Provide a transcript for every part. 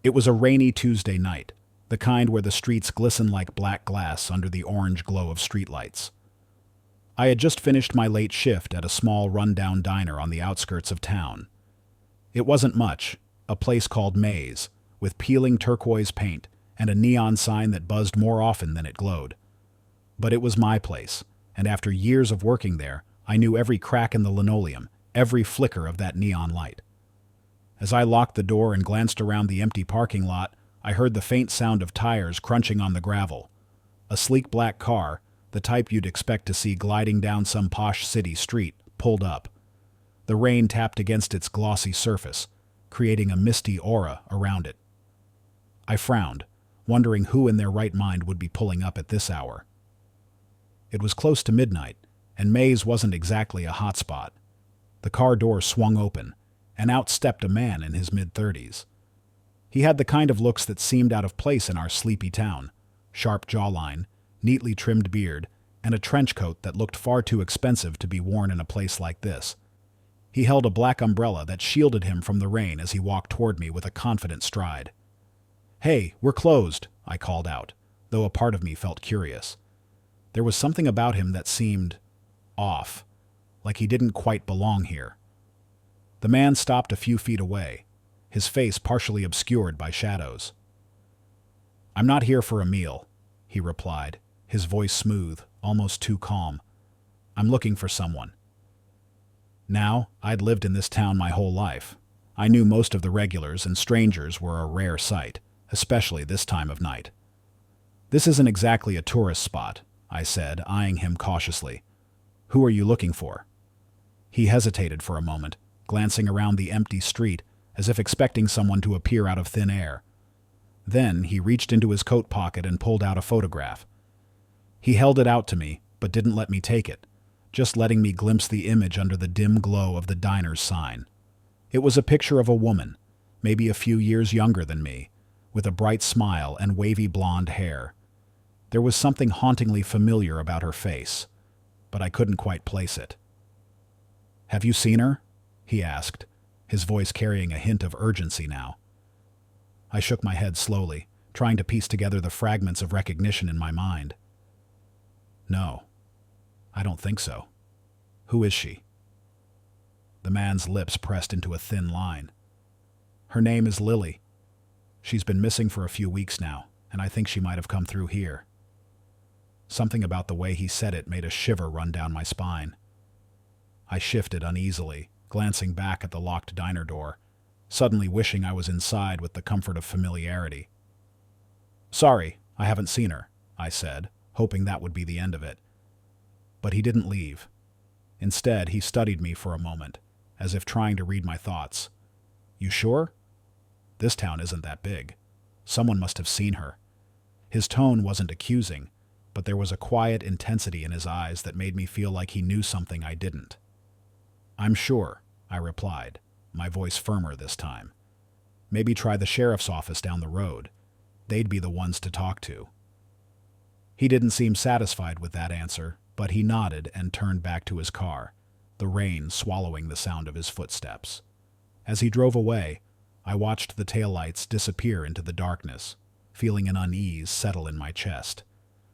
It was a rainy Tuesday night, the kind where the streets glisten like black glass under the orange glow of streetlights. I had just finished my late shift at a small run-down diner on the outskirts of town. It wasn't much, a place called Maze, with peeling turquoise paint and a neon sign that buzzed more often than it glowed. But it was my place, and after years of working there, I knew every crack in the linoleum, every flicker of that neon light. As I locked the door and glanced around the empty parking lot, I heard the faint sound of tires crunching on the gravel. A sleek black car, the type you'd expect to see gliding down some posh city street, pulled up. The rain tapped against its glossy surface, creating a misty aura around it. I frowned, wondering who in their right mind would be pulling up at this hour. It was close to midnight, and Maze wasn't exactly a hot spot. The car door swung open, and out stepped a man in his mid-30s. He had the kind of looks that seemed out of place in our sleepy town: sharp jawline, neatly trimmed beard, and a trench coat that looked far too expensive to be worn in a place like this. He held a black umbrella that shielded him from the rain as he walked toward me with a confident stride. "Hey, we're closed," I called out, though a part of me felt curious. There was something about him that seemed off, like he didn't quite belong here. The man stopped a few feet away, his face partially obscured by shadows. "I'm not here for a meal," he replied, his voice smooth, almost too calm. "I'm looking for someone." Now, I'd lived in this town my whole life. I knew most of the regulars, and strangers were a rare sight, especially this time of night. "This isn't exactly a tourist spot," I said, eyeing him cautiously. "Who are you looking for?" He hesitated for a moment, glancing around the empty street as if expecting someone to appear out of thin air. Then he reached into his coat pocket and pulled out a photograph. He held it out to me, but didn't let me take it, just letting me glimpse the image under the dim glow of the diner's sign. It was a picture of a woman, maybe a few years younger than me, with a bright smile and wavy blonde hair. There was something hauntingly familiar about her face, but I couldn't quite place it. "Have you seen her?" he asked, his voice carrying a hint of urgency now. I shook my head slowly, trying to piece together the fragments of recognition in my mind. "No, I don't think so. Who is she?" The man's lips pressed into a thin line. "Her name is Lily. She's been missing for a few weeks now, and I think she might have come through here." Something about the way he said it made a shiver run down my spine. I shifted uneasily, glancing back at the locked diner door, suddenly wishing I was inside with the comfort of familiarity. "Sorry, I haven't seen her," I said, hoping that would be the end of it. But he didn't leave. Instead, he studied me for a moment, as if trying to read my thoughts. "You sure? This town isn't that big. Someone must have seen her." His tone wasn't accusing, but there was a quiet intensity in his eyes that made me feel like he knew something I didn't. "I'm sure," I replied, my voice firmer this time. "Maybe try the sheriff's office down the road. They'd be the ones to talk to." He didn't seem satisfied with that answer, but he nodded and turned back to his car, the rain swallowing the sound of his footsteps. As he drove away, I watched the taillights disappear into the darkness, feeling an unease settle in my chest.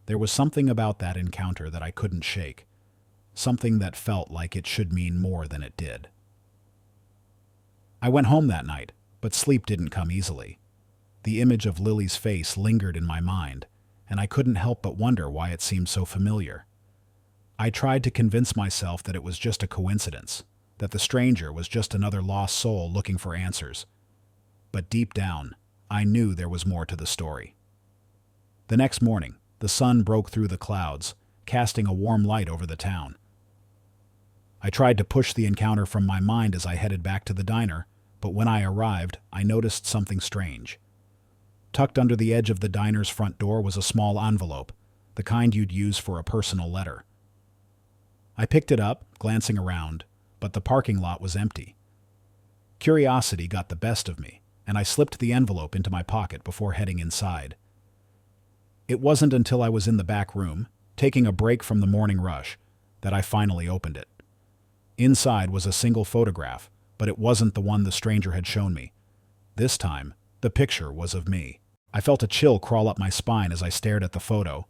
There was something about that encounter that I couldn't shake, something that felt like it should mean more than it did. I went home that night, but sleep didn't come easily. The image of Lily's face lingered in my mind, and I couldn't help but wonder why it seemed so familiar. I tried to convince myself that it was just a coincidence, that the stranger was just another lost soul looking for answers. But deep down, I knew there was more to the story. The next morning, the sun broke through the clouds, casting a warm light over the town. I tried to push the encounter from my mind as I headed back to the diner, but when I arrived, I noticed something strange. Tucked under the edge of the diner's front door was a small envelope, the kind you'd use for a personal letter. I picked it up, glancing around, but the parking lot was empty. Curiosity got the best of me, and I slipped the envelope into my pocket before heading inside. It wasn't until I was in the back room, taking a break from the morning rush, that I finally opened it. Inside was a single photograph, but it wasn't the one the stranger had shown me. This time, The picture was of me. I felt a chill crawl up my spine as I stared at the photo,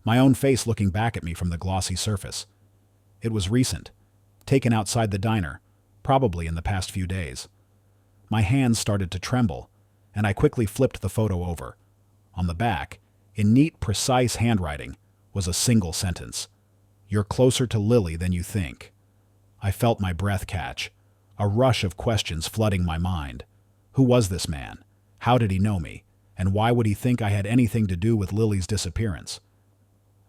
my own face looking back at me from the glossy surface. It was recent, taken outside the diner, probably in the past few days. My hands started to tremble, and I quickly flipped the photo over. On the back, in neat, precise handwriting, was a single sentence. "You're closer to Lily than you think." I felt my breath catch, a rush of questions flooding my mind. Who was this man? How did he know me? And why would he think I had anything to do with Lily's disappearance?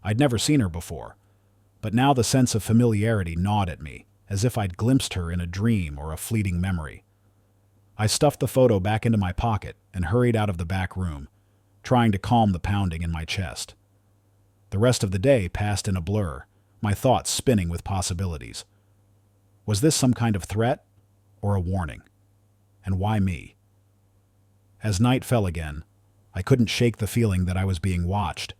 I'd never seen her before, but now the sense of familiarity gnawed at me, as if I'd glimpsed her in a dream or a fleeting memory. I stuffed the photo back into my pocket and hurried out of the back room, trying to calm the pounding in my chest. The rest of the day passed in a blur, my thoughts spinning with possibilities. Was this some kind of threat or a warning? And why me? As night fell again, I couldn't shake the feeling that I was being watched,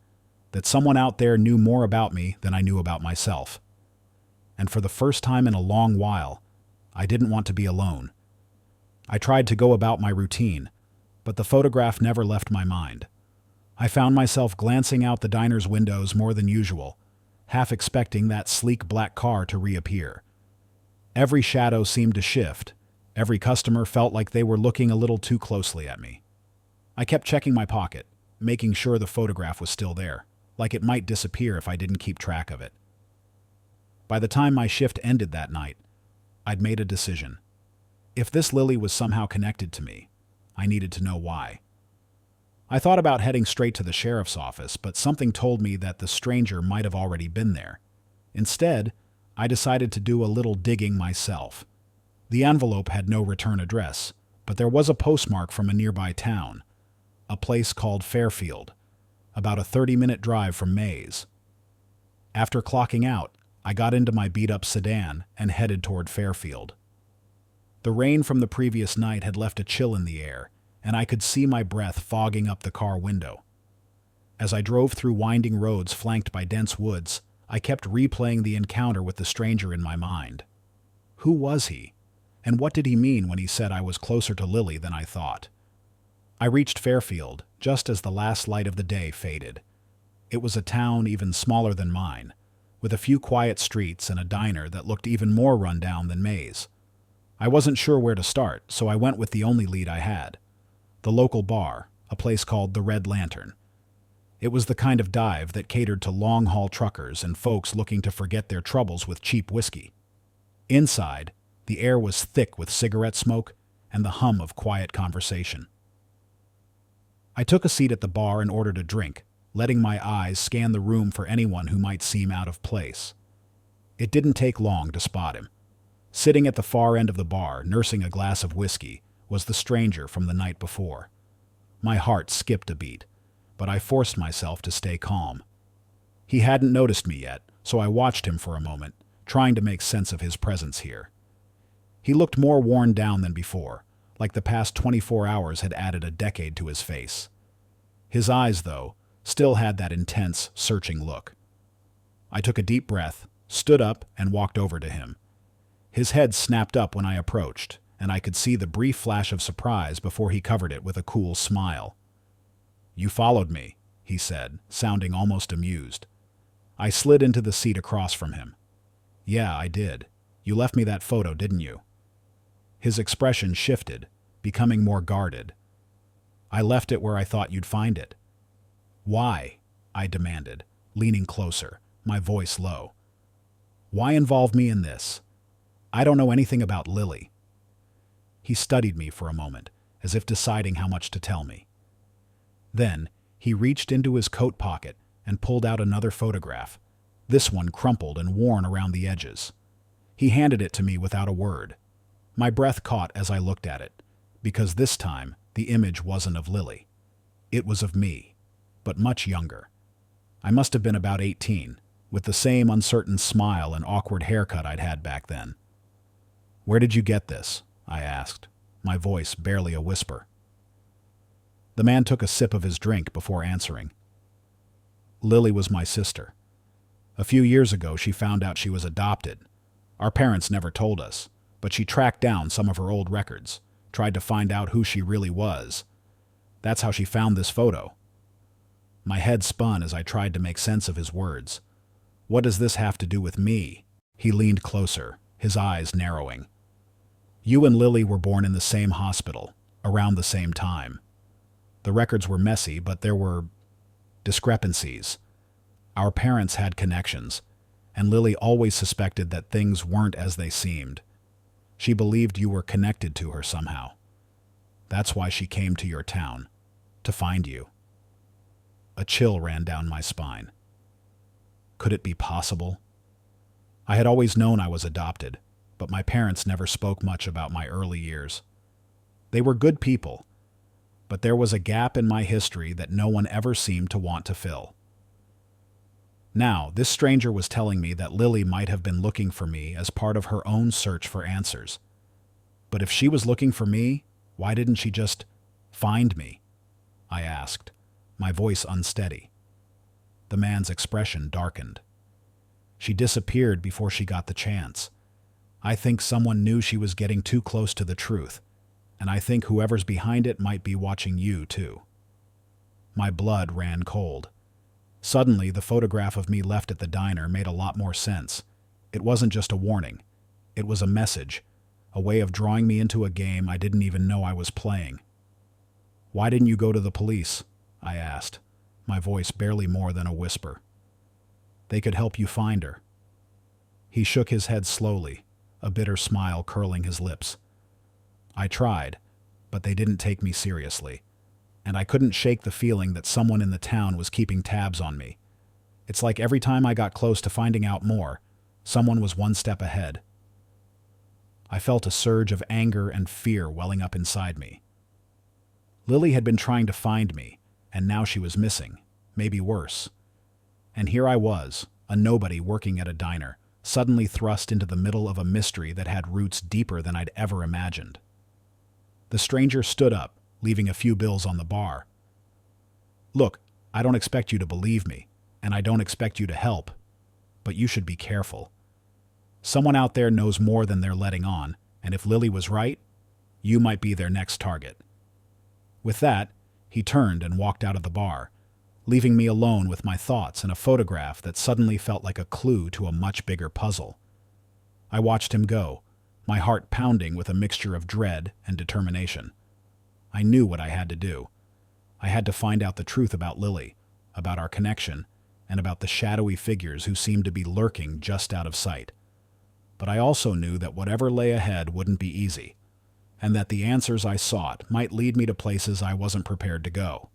that someone out there knew more about me than I knew about myself. And for the first time in a long while, I didn't want to be alone. I tried to go about my routine, but the photograph never left my mind. I found myself glancing out the diner's windows more than usual, half expecting that sleek black car to reappear. Every shadow seemed to shift. Every customer felt like they were looking a little too closely at me. I kept checking my pocket, making sure the photograph was still there, like it might disappear if I didn't keep track of it. By the time my shift ended that night, I'd made a decision. If this Lily was somehow connected to me, I needed to know why. I thought about heading straight to the sheriff's office, but something told me that the stranger might have already been there. Instead, I decided to do a little digging myself. The envelope had no return address, but there was a postmark from a nearby town, a place called Fairfield, about a 30-minute drive from Mays. After clocking out, I got into my beat-up sedan and headed toward Fairfield. The rain from the previous night had left a chill in the air, and I could see my breath fogging up the car window. As I drove through winding roads flanked by dense woods, I kept replaying the encounter with the stranger in my mind. Who was he? And what did he mean when he said I was closer to Lily than I thought? I reached Fairfield just as the last light of the day faded. It was a town even smaller than mine, with a few quiet streets and a diner that looked even more run-down than Mays. I wasn't sure where to start, so I went with the only lead I had. The local bar, a place called the Red Lantern. It was the kind of dive that catered to long-haul truckers and folks looking to forget their troubles with cheap whiskey. Inside, the air was thick with cigarette smoke and the hum of quiet conversation. I took a seat at the bar and ordered a drink, letting my eyes scan the room for anyone who might seem out of place. It didn't take long to spot him. Sitting at the far end of the bar, nursing a glass of whiskey, was the stranger from the night before. My heart skipped a beat, but I forced myself to stay calm. He hadn't noticed me yet, so I watched him for a moment, trying to make sense of his presence here. He looked more worn down than before, like the past 24 hours had added a decade to his face. His eyes, though, still had that intense, searching look. I took a deep breath, stood up, and walked over to him. His head snapped up when I approached, and I could see the brief flash of surprise before he covered it with a cool smile. "You followed me," he said, sounding almost amused. I slid into the seat across from him. "Yeah, I did. You left me that photo, didn't you?" His expression shifted, becoming more guarded. "I left it where I thought you'd find it." "Why?" I demanded, leaning closer, my voice low. "Why involve me in this? I don't know anything about Lily." He studied me for a moment, as if deciding how much to tell me. Then, he reached into his coat pocket and pulled out another photograph, this one crumpled and worn around the edges. He handed it to me without a word. My breath caught as I looked at it, because this time the image wasn't of Lily. It was of me, but much younger. I must have been about 18, with the same uncertain smile and awkward haircut I'd had back then. "Where did you get this?" I asked, my voice barely a whisper. The man took a sip of his drink before answering. "Lily was my sister. A few years ago she found out she was adopted. Our parents never told us, but she tracked down some of her old records, tried to find out who she really was. That's how she found this photo. My head spun as I tried to make sense of his words. What does this have to do with me? He leaned closer, his eyes narrowing. You and Lily were born in the same hospital, around the same time. The records were messy, but there were discrepancies. Our parents had connections, and Lily always suspected that things weren't as they seemed. She believed you were connected to her somehow. That's why she came to your town, to find you. A chill ran down my spine. Could it be possible? I had always known I was adopted, but my parents never spoke much about my early years. They were good people, but there was a gap in my history that no one ever seemed to want to fill. Now, this stranger was telling me that Lily might have been looking for me as part of her own search for answers. But if she was looking for me, why didn't she just find me? I asked, my voice unsteady. The man's expression darkened. She disappeared before she got the chance. I think someone knew she was getting too close to the truth, and I think whoever's behind it might be watching you, too. My blood ran cold. Suddenly, the photograph of me left at the diner made a lot more sense. It wasn't just a warning. It was a message, a way of drawing me into a game I didn't even know I was playing. Why didn't you go to the police? I asked, my voice barely more than a whisper. They could help you find her. He shook his head slowly, a bitter smile curling his lips. I tried, but they didn't take me seriously, and I couldn't shake the feeling that someone in the town was keeping tabs on me. It's like every time I got close to finding out more, someone was one step ahead. I felt a surge of anger and fear welling up inside me. Lily had been trying to find me, and now she was missing, maybe worse. And here I was, a nobody working at a diner, suddenly thrust into the middle of a mystery that had roots deeper than I'd ever imagined. The stranger stood up, leaving a few bills on the bar. Look, I don't expect you to believe me, and I don't expect you to help, but you should be careful. Someone out there knows more than they're letting on, and if Lily was right, you might be their next target. With that, he turned and walked out of the bar, leaving me alone with my thoughts and a photograph that suddenly felt like a clue to a much bigger puzzle. I watched him go, my heart pounding with a mixture of dread and determination. I knew what I had to do. I had to find out the truth about Lily, about our connection, and about the shadowy figures who seemed to be lurking just out of sight. But I also knew that whatever lay ahead wouldn't be easy, and that the answers I sought might lead me to places I wasn't prepared to go.